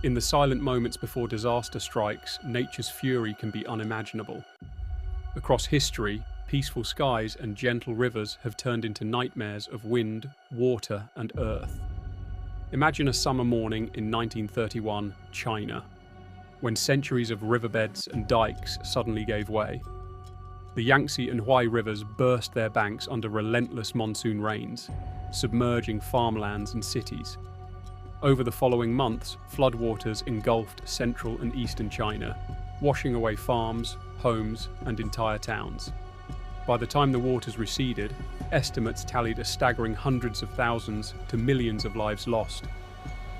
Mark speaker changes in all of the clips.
Speaker 1: In the silent moments before disaster strikes, nature's fury can be unimaginable. Across history, peaceful skies and gentle rivers have turned into nightmares of wind, water, and earth. Imagine a summer morning in 1931, China, when centuries of riverbeds and dikes suddenly gave way. The Yangtze and Huai rivers burst their banks under relentless monsoon rains, submerging farmlands and cities. Over the following months, floodwaters engulfed central and eastern China, washing away farms, homes, and entire towns. By the time the waters receded, estimates tallied a staggering hundreds of thousands to millions of lives lost.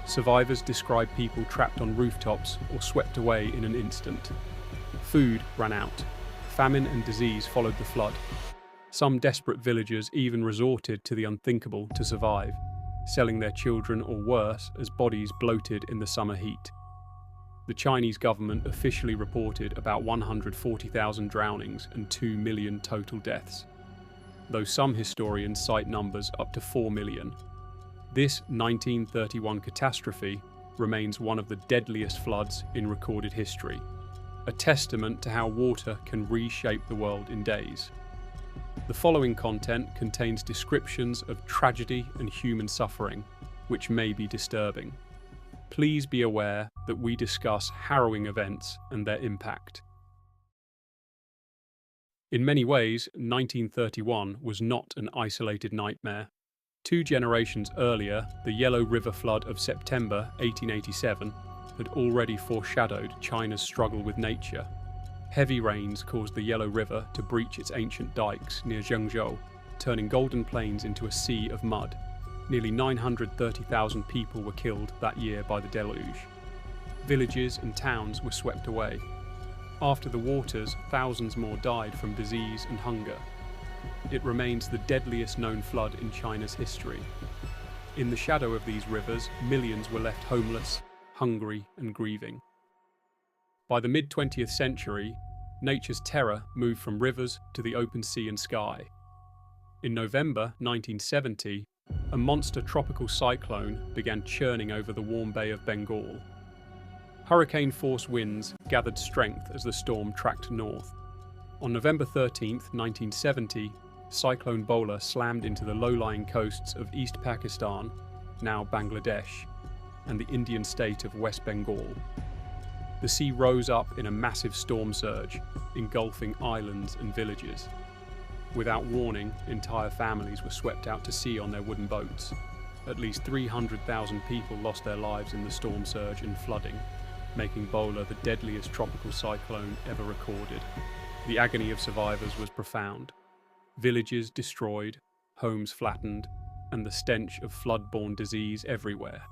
Speaker 1: Survivors describe people trapped on rooftops or swept away in an instant. Food ran out. Famine and disease followed the flood. Some desperate villagers even resorted to the unthinkable to survive, selling their children or worse as bodies bloated in the summer heat. The Chinese government officially reported about 140,000 drownings and 2 million total deaths, though some historians cite numbers up to 4 million. This 1931 catastrophe remains one of the deadliest floods in recorded history, a testament to how water can reshape the world in days. The following content contains descriptions of tragedy and human suffering, which may be disturbing. Please be aware that we discuss harrowing events and their impact. In many ways, 1931 was not an isolated nightmare. 2 generations earlier, the Yellow River flood of September 1887 had already foreshadowed China's struggle with nature. Heavy rains caused the Yellow River to breach its ancient dikes near Zhengzhou, turning golden plains into a sea of mud. Nearly 930,000 people were killed that year by the deluge. Villages and towns were swept away. After the waters, thousands more died from disease and hunger. It remains the deadliest known flood in China's history. In the shadow of these rivers, millions were left homeless, hungry, and grieving. By the mid-20th century, nature's terror moved from rivers to the open sea and sky. In November 1970, a monster tropical cyclone began churning over the warm Bay of Bengal. Hurricane-force winds gathered strength as the storm tracked north. On November 13, 1970, Cyclone Bola slammed into the low-lying coasts of East Pakistan, now Bangladesh, and the Indian state of West Bengal. The sea rose up in a massive storm surge, engulfing islands and villages. Without warning, entire families were swept out to sea on their wooden boats. At least 300,000 people lost their lives in the storm surge and flooding, making Bola the deadliest tropical cyclone ever recorded. The agony of survivors was profound. Villages destroyed, homes flattened, and the stench of flood-borne disease everywhere.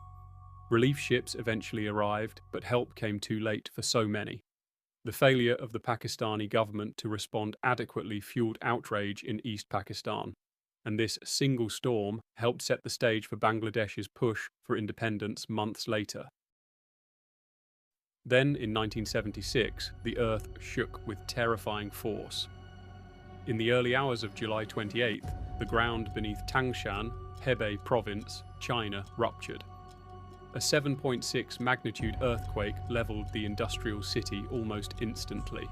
Speaker 1: Relief ships eventually arrived, but help came too late for so many. The failure of the Pakistani government to respond adequately fueled outrage in East Pakistan, and this single storm helped set the stage for Bangladesh's push for independence months later. Then, in 1976, the earth shook with terrifying force. In the early hours of July 28th, the ground beneath Tangshan, Hebei province, China, ruptured. A 7.6 magnitude earthquake leveled the industrial city almost instantly.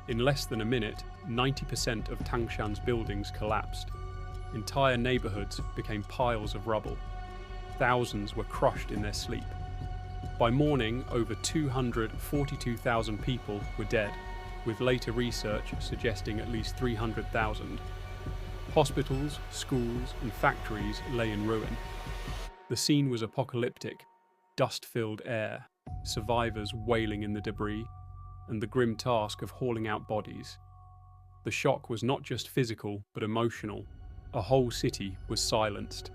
Speaker 1: In less than a minute, 90% of Tangshan's buildings collapsed. Entire neighborhoods became piles of rubble. Thousands were crushed in their sleep. By morning, over 242,000 people were dead, with later research suggesting at least 300,000. Hospitals, schools, and factories lay in ruin. The scene was apocalyptic, dust-filled air, survivors wailing in the debris, and the grim task of hauling out bodies. The shock was not just physical, but emotional. A whole city was silenced.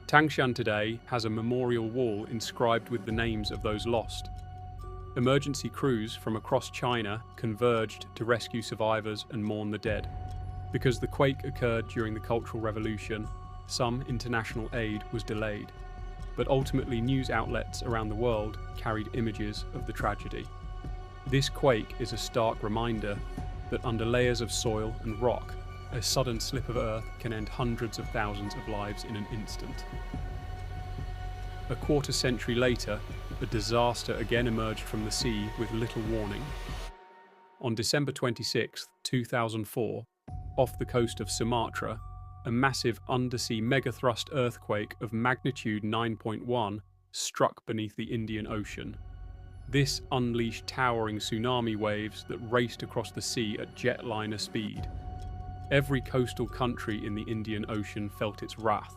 Speaker 1: Tangshan today has a memorial wall inscribed with the names of those lost. Emergency crews from across China converged to rescue survivors and mourn the dead. Because the quake occurred during the Cultural Revolution, some international aid was delayed, but ultimately news outlets around the world carried images of the tragedy. This quake is a stark reminder that under layers of soil and rock, a sudden slip of earth can end hundreds of thousands of lives in an instant. A quarter century later, a disaster again emerged from the sea with little warning. On December 26, 2004, off the coast of Sumatra, a massive undersea megathrust earthquake of magnitude 9.1 struck beneath the Indian Ocean. This unleashed towering tsunami waves that raced across the sea at jetliner speed. Every coastal country in the Indian Ocean felt its wrath.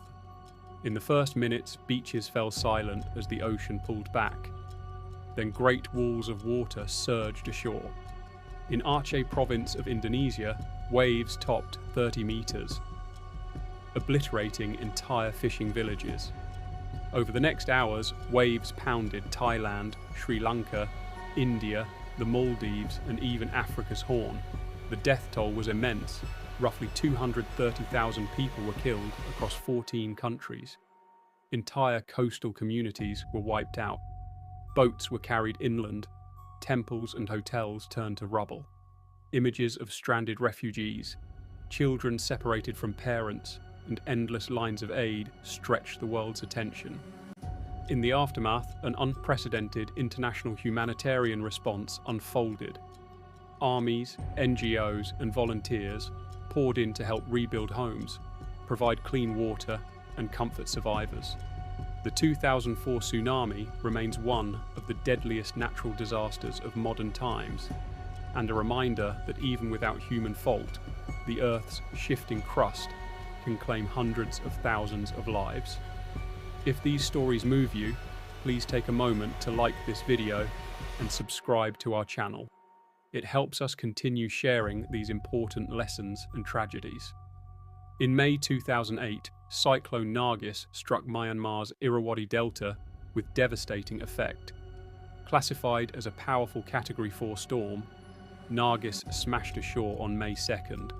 Speaker 1: In the first minutes, beaches fell silent as the ocean pulled back. Then great walls of water surged ashore. In Aceh province of Indonesia, waves topped 30 meters, obliterating entire fishing villages. Over the next hours, waves pounded Thailand, Sri Lanka, India, the Maldives, and even Africa's Horn. The death toll was immense. Roughly 230,000 people were killed across 14 countries. Entire coastal communities were wiped out. Boats were carried inland. Temples and hotels turned to rubble. Images of stranded refugees, children separated from parents, and endless lines of aid stretched the world's attention. In the aftermath, an unprecedented international humanitarian response unfolded. Armies, NGOs, and volunteers poured in to help rebuild homes, provide clean water, and comfort survivors. The 2004 tsunami remains one of the deadliest natural disasters of modern times, and a reminder that even without human fault, the Earth's shifting crust can claim hundreds of thousands of lives. If these stories move you, please take a moment to like this video and subscribe to our channel. It helps us continue sharing these important lessons and tragedies. In May 2008, Cyclone Nargis struck Myanmar's Irrawaddy Delta with devastating effect. Classified as a powerful Category 4 storm, Nargis smashed ashore on May 2nd.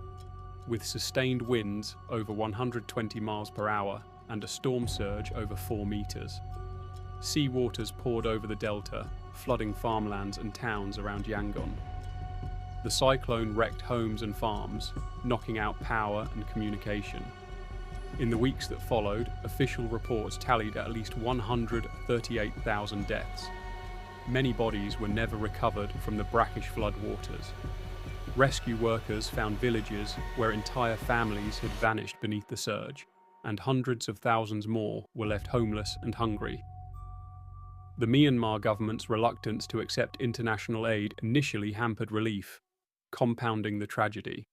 Speaker 1: With sustained winds over 120 miles per hour and a storm surge over 4 meters. Sea waters poured over the delta, flooding farmlands and towns around Yangon. The cyclone wrecked homes and farms, knocking out power and communication. In the weeks that followed, official reports tallied at least 138,000 deaths. Many bodies were never recovered from the brackish flood waters. Rescue workers found villages where entire families had vanished beneath the surge, and hundreds of thousands more were left homeless and hungry. The Myanmar government's reluctance to accept international aid initially hampered relief, compounding the tragedy.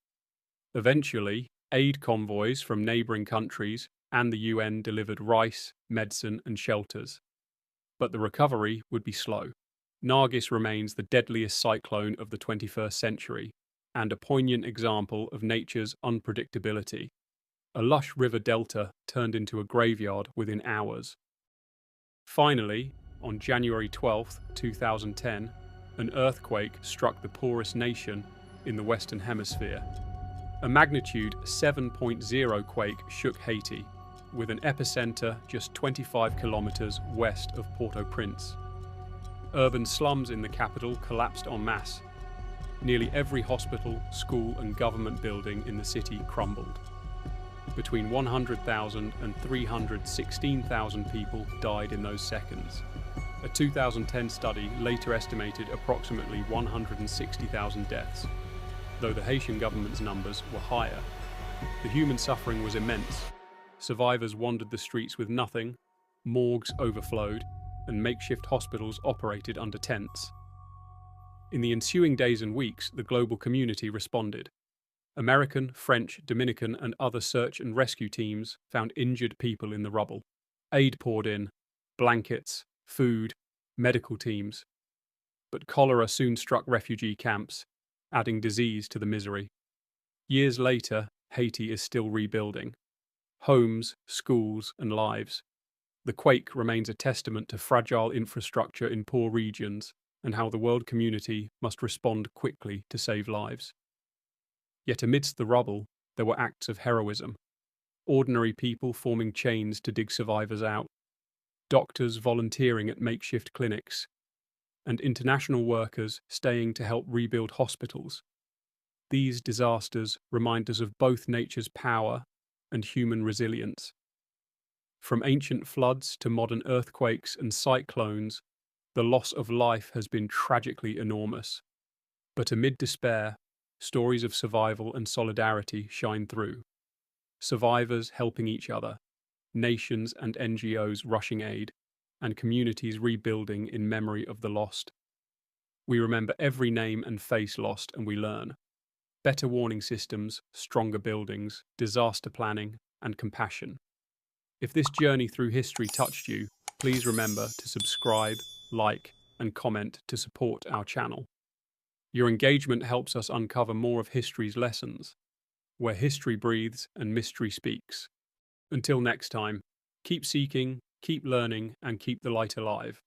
Speaker 1: Eventually, aid convoys from neighbouring countries and the UN delivered rice, medicine, and shelters. But the recovery would be slow. Nargis remains the deadliest cyclone of the 21st century, and a poignant example of nature's unpredictability. A lush river delta turned into a graveyard within hours. Finally, on January 12, 2010, an earthquake struck the poorest nation in the Western Hemisphere. A magnitude 7.0 quake shook Haiti, with an epicenter just 25 kilometers west of Port-au-Prince. Urban slums in the capital collapsed en masse. Nearly every hospital, school, and government building in the city crumbled. Between 100,000 and 316,000 people died in those seconds. A 2010 study later estimated approximately 160,000 deaths, though the Haitian government's numbers were higher. The human suffering was immense. Survivors wandered the streets with nothing, morgues overflowed, and makeshift hospitals operated under tents. In the ensuing days and weeks, the global community responded. American, French, Dominican, and other search and rescue teams found injured people in the rubble. Aid poured in, blankets, food, medical teams. But cholera soon struck refugee camps, adding disease to the misery. Years later, Haiti is still rebuilding. Homes, schools, and lives. The quake remains a testament to fragile infrastructure in poor regions and how the world community must respond quickly to save lives. Yet amidst the rubble, there were acts of heroism. Ordinary people forming chains to dig survivors out, doctors volunteering at makeshift clinics, and international workers staying to help rebuild hospitals. These disasters remind us of both nature's power and human resilience. From ancient floods to modern earthquakes and cyclones, The loss of life has been tragically enormous. But amid despair, stories of survival and solidarity shine through. Survivors helping each other, nations and NGOs rushing aid, and communities rebuilding in memory of the lost. We remember every name and face lost, and we learn. Better warning systems, stronger buildings, disaster planning, and compassion. If this journey through history touched you, please remember to subscribe, like, and comment to support our channel. Your engagement helps us uncover more of history's lessons, where history breathes and mystery speaks. Until next time, keep seeking, keep learning, and keep the light alive.